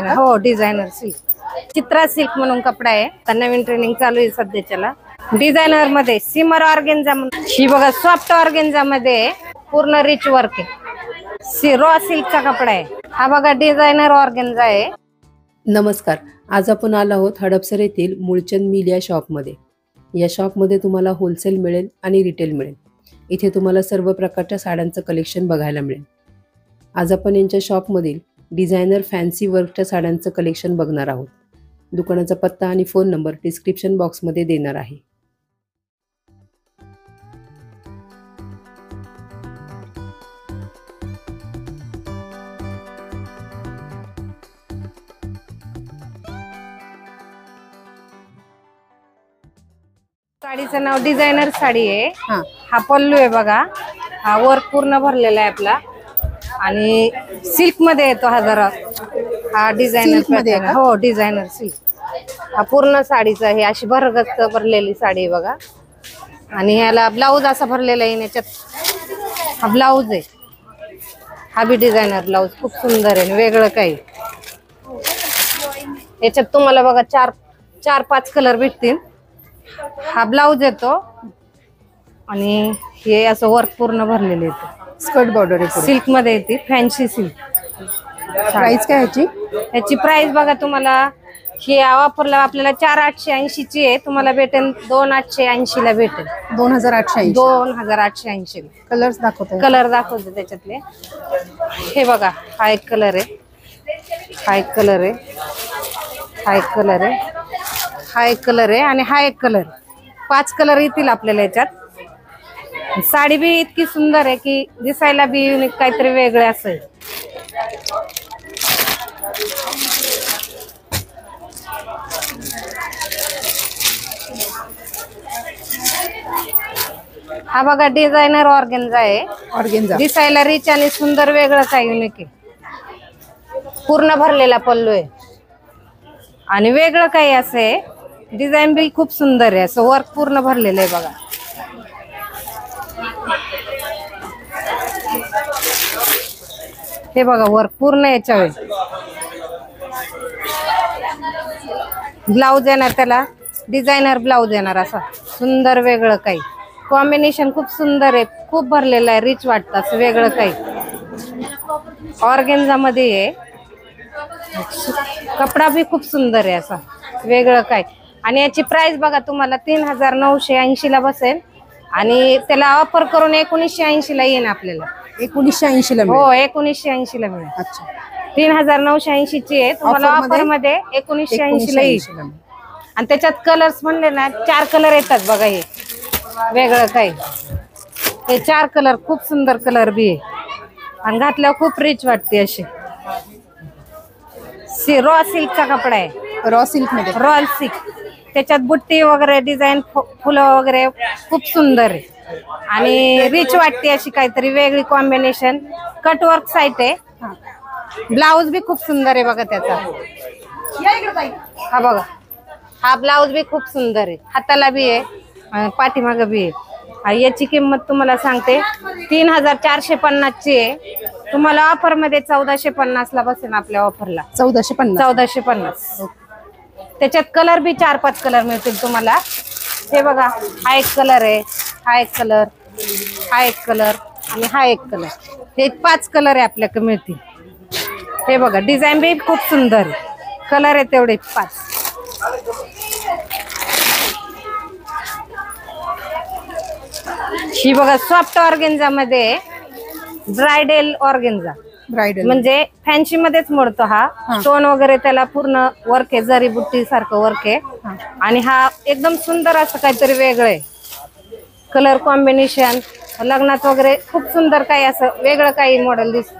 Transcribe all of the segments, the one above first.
हो, designer silk, चित्रा silk म्हणून कपडा आहे. तर नवीन ट्रेनिंग चालू आहे सध्याच्याला. डिझायनर मध्ये सिमर ऑर्गेन्झा, ही बघा सॉफ्ट ऑर्गेन्झा मध्ये पूर्ण रिच वर्क आहे. रॉ सिल्कचा कपडा आहे हा. बघा डिझायनर ऑर्गेन्झा आहे. नमस्कार, आज आपण आलो आहोत हडपसर येथील मूळचंद मिल या शॉपमध्ये. या शॉपमध्ये तुम्हाला होलसेल मिळेल आणि रिटेल मिळेल. इथे तुम्हाला सर्व प्रकारच्या साड्यांचं कलेक्शन बघायला मिळेल. आज आपण यांच्या शॉपमधील डिझायनर फॅन्सी वर्कच्या साड्यांचं कलेक्शन बघणार आहोत. दुकानाचा पत्ता आणि फोन नंबर डिस्क्रिप्शन बॉक्समध्ये देणार आहे. साडीचं नाव डिझायनर साडी आहे. हा पल्लू आहे बघा. हा वर्क पूर्ण भरलेला आहे आपला आणि सिल्क मध्ये येतो हा. जरा हा डिझायनर, हो डिझायनर सिल्क. हा पूर्ण साडीचा आहे, अशी भरगच्च भरलेली साडी आहे बघा. आणि ह्याला ब्लाऊज असा भरलेला आहे. याच्यात हा ब्लाऊज आहे. हा बी डिझायनर ब्लाऊज खूप सुंदर आहे, वेगळं काही. याच्यात तुम्हाला बघा चार पाच कलर भेटतील. हा ब्लाऊज येतो आणि हे असं वर्क पूर्ण भरलेलं येतं. स्कर्ट बॉर्डर आहे, सिल्क मध्ये येते, फॅन्सी सिल्क. प्राइस काय ह्याची? ह्याची प्राइस बघा तुम्हाला, हे वापरला आपल्याला 4880 ची आहे. तुम्हाला भेटेल 2880 ला भेटेल. 2880. 2880. कलर्स दाखवते, कलर दाखवते त्याच्यातले. हे बघा, हा एक कलर आहे, हा एक कलर आहे, हा एक कलर आहे, हा एक कलर आहे आणि हा एक कलर. 5 कलर येतील आपल्याला याच्यात. साडी बी इतकी सुंदर आहे की दिसायला बी युनिक, काहीतरी वेगळे असेल. हा बघा डिझायनर ऑर्गेन्झा आहे. ऑर्गेन्झा दिसायला रिच आणि सुंदर, वेगळं काय युनिक आहे. पूर्ण भरलेला पल्लू आहे आणि वेगळं काही असं आहे. डिझाईन बी खूप सुंदर आहे, असं वर्क पूर्ण भरलेलं आहे बघा. हे बघा वर्क पूर्ण याच्यावर. ब्लाऊज येणार त्याला, डिझायनर ब्लाऊज येणार असा सुंदर, वेगळं काही. कॉम्बिनेशन खूप सुंदर आहे, खूप भरलेलं आहे, रिच वाटतं असं वेगळं काही. ऑर्गेन्झा मध्ये आहे. कपडा बी खूप सुंदर आहे असा वेगळं काय. आणि याची प्राइस बघा तुम्हाला 3980 ला बसेल आणि त्याला ऑफर करून 1980 ला येईल आपल्याला. 1980 ला? हो 1980 ला मिळेल. अच्छा, 3980 ची आहे. तुम्हाला ऑफर मध्ये 1980 ला येईल. आणि त्याच्यात कलर्स म्हणले ना 4 कलर येतात बघा. हे वेगळं काही, हे 4 कलर खूप सुंदर कलर बी आहे आणि घातल्यावर खूप रिच वाटते अशी. रॉ सिल्कचा कपडा आहे. रॉ सिल्क मध्ये, रॉ सिल्क. त्याच्यात बुट्टी वगैरे, डिझाईन, फुलं वगैरे खूप सुंदर आहे आणि रिच वाटते अशी, काहीतरी वेगळी कॉम्बिनेशन. कटवर्क साईट आहे. ब्लाऊज बी खूप सुंदर आहे बघा त्याचा. हा बघा, हा ब्लाऊज बी खूप सुंदर आहे. हाताला बी आहे, पाठीमाग बी आहे. याची किंमत तुम्हाला सांगते 3450 ची आहे. तुम्हाला ऑफर मध्ये 1450 ला बसेल आपल्या ऑफरला. 1450. त्याच्यात कलर बी 4-5 कलर मिळतील तुम्हाला. हे बघा, हा एक कलर आहे, हा एक कलर, हा एक कलर आणि हा एक कलर. हे 5 कलर आहे आपल्याकडे मिळतील. हे बघा डिझाईन बी खूप सुंदर आहे. कलर आहे तेवढे 5. ही बघा सॉफ्ट ऑर्गेन्झा मध्ये ब्रायडल ऑर्गेन्झा. ब्रायडल म्हणजे फॅन्सी मध्येच मोडतो हा. स्टोन वगैरे त्याला पूर्ण वर्क आहे, जरी बुट्टी सारखं वर्क आहे. आणि हा एकदम सुंदर असं काहीतरी वेगळं आहे. कलर कॉम्बिनेशन लग्नात वगैरे खूप सुंदर काही असं वेगळं काही मॉडेल दिसत.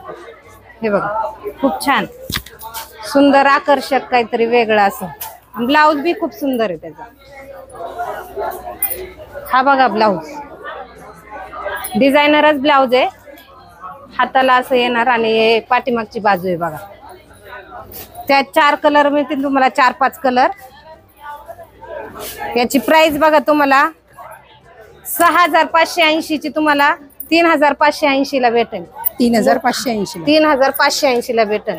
हे बघा खूप छान सुंदर, आकर्षक काहीतरी वेगळं असं. ब्लाऊज बी खूप सुंदर आहे त्याचा. हा बघा ब्लाऊज, डिझायनरच ब्लाऊज आहे. हाताला असं येणार आणि पाठीमागची बाजू आहे बघा. त्यात 4 कलर मिळतील तुम्हाला, 4-5 कलर. याची प्राइस बघा तुम्हाला 6580 ची तुम्हाला 3580 ला भेटेल. 3580. 3580 ला भेटेल.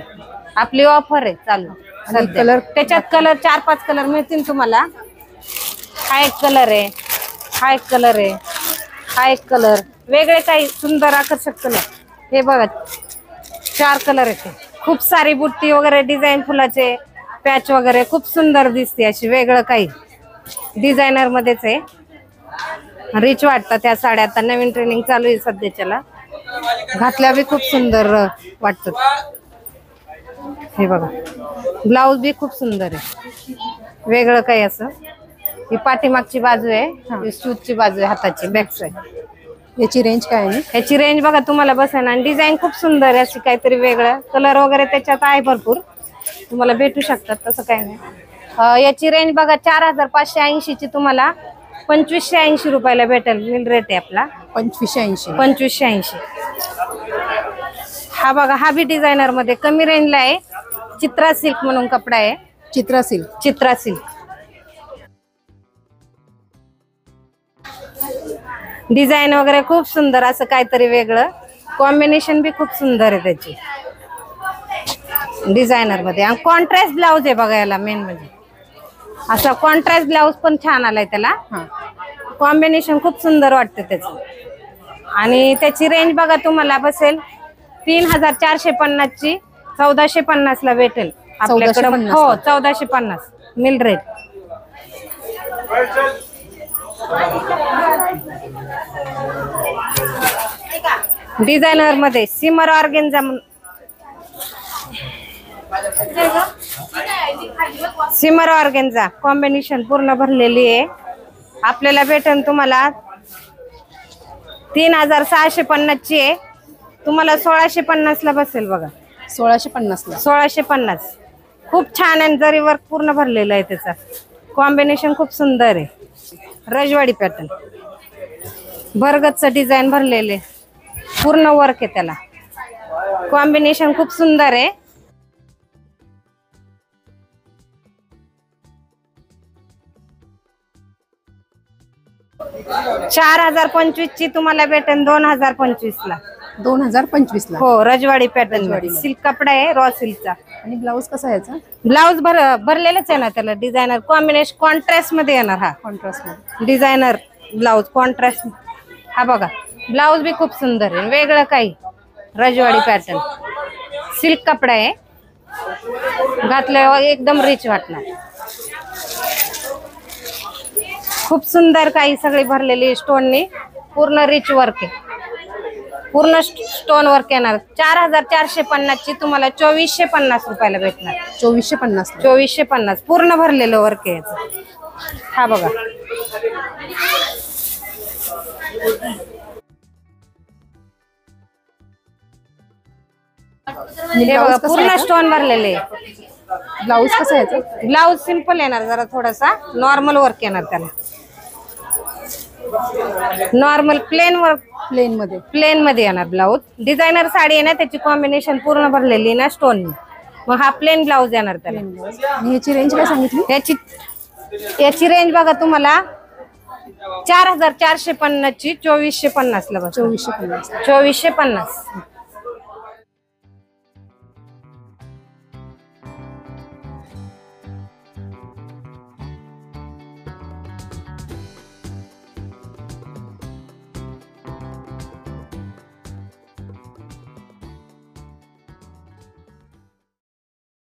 आपली ऑफर आहे चालू सध्या. कलर त्याच्यात कलर 4-5 कलर मिळतील तुम्हाला. हा एक कलर आहे, हा एक कलर आहे, हा एक कलर, वेगळे काही सुंदर आकर्षक कलर. हे बघा 4 कलर आहेत. खूप सारी बुट्टी वगैरे डिझाईन फुलाचे पॅच वगैरे खूप सुंदर दिसते. अशी वेगळं काही डिझायनर मध्येच आहे. रिच वाटतं त्या साड्या. आता नवीन ट्रेनिंग चालू आहे सध्याच्याला. घातल्या बी खूप सुंदर वाटतं. हे बघा ब्लाऊज बी खूप सुंदर आहे, वेगळं काही असं. ही पाठीमागची बाजू आहे, ही शूजची बाजू आहे, हाताची बॅक साईड. याची रेंज काय आहे? याची रेंज बघा तुम्हाला बसेल. आणि डिझाईन खूप सुंदर आहे, अशी काहीतरी वेगळं. कलर वगैरे त्याच्यात आहे भरपूर, तुम्हाला भेटू शकतात, तसं काही नाही. याची रेंज बघा 4580 ची तुम्हाला 2580 रुपयाला भेटेल. मिल रेट आहे आपला 2580. 2580. हा बघा, हा बी डिझायनर मध्ये कमी रेंजला आहे. चित्रा सिल्क म्हणून कपडा आहे. चित्रा सिल्क. चित्रा सिल्क डिझाईन वगैरे खूप सुंदर, असं काहीतरी वेगळं. कॉम्बिनेशन बी खूप सुंदर आहे त्याची डिझायनर मध्ये. आणि कॉन्ट्रास्ट ब्लाऊज आहे बघा याला. मेन म्हणजे असा कॉन्ट्रास्ट ब्लाऊज पण छान आलाय त्याला. कॉम्बिनेशन खूप सुंदर वाटतं त्याचं. आणि त्याची रेंज बघा तुम्हाला बसेल 3450 ची 1450 ला भेटेल आपल्याकडे. हो 1450 मिल रेट. डिझायनर मध्ये सिमर ऑर्गेन्झा, सिमर ऑर्गेन्झा कॉम्बिनेशन पूर्ण भरलेली आहे. आपल्याला भेटेल तुम्हाला 3650 ची आहे. तुम्हाला 1650 ला बसेल बघा. 1650 ला. 1650 खूप छान आहे. जरी वर्क पूर्ण भरलेलं आहे त्याचा. कॉम्बिनेशन खूप सुंदर आहे. रजवाडी पॅटर्न, भरगतचं डिझाईन भरलेले, पूर्ण वर्क आहे त्याला. कॉम्बिनेशन खूप सुंदर आहे. 4025 ची तुम्हाला भेटेल 2025 ला. 2025 ला. हो रजवाडी पॅटर्न सिल्क कपडा आहे, रॉ सिल्कचा. आणि ब्लाऊज कसा आहे याचा? ब्लाऊज भरलेलंच आहे ना त्याला. डिझायनर कॉम्बिनेशन कॉन्ट्रास्ट मध्ये येणार. हा कॉन्ट्रास्ट मध्ये डिझायनर ब्लाऊज कॉन्ट्रास्ट. हा बघा ब्लाऊज बी खूप सुंदर आहे, वेगळं काही. रजवाडी पॅटर्न सिल्क कपडा आहे. घातल्यावर एकदम रिच वाटणार. खूप सुंदर काही सगळी भरलेली स्टोननी. पूर्ण रिच वर्क आहे, पूर्ण स्टोन वर्क येणार. 4450 ची तुम्हाला 2450 रुपयाला भेटणार. 2450. 2450 पूर्ण भरलेलं वर्क आहे याचं. हा बघा हे बघा पूर्ण स्टोन भरलेले. ब्लाऊज कसा आहे याचा? ब्लाऊज सिंपल येणार, जरा थोडासा नॉर्मल वर्क येणार त्याला. नॉर्मल प्लेन वर्क, प्लेन मध्ये येणार ब्लाऊज. डिझायनर साडी आहे ना, त्याची कॉम्बिनेशन पूर्ण भरलेली ना स्टोन. मग हा प्लेन ब्लाऊज येणार त्याला. आणि याची रेंज काय सांगितली? याची रेंज बघा तुम्हाला 4450 ची 2450 ला बस. 2450. 2450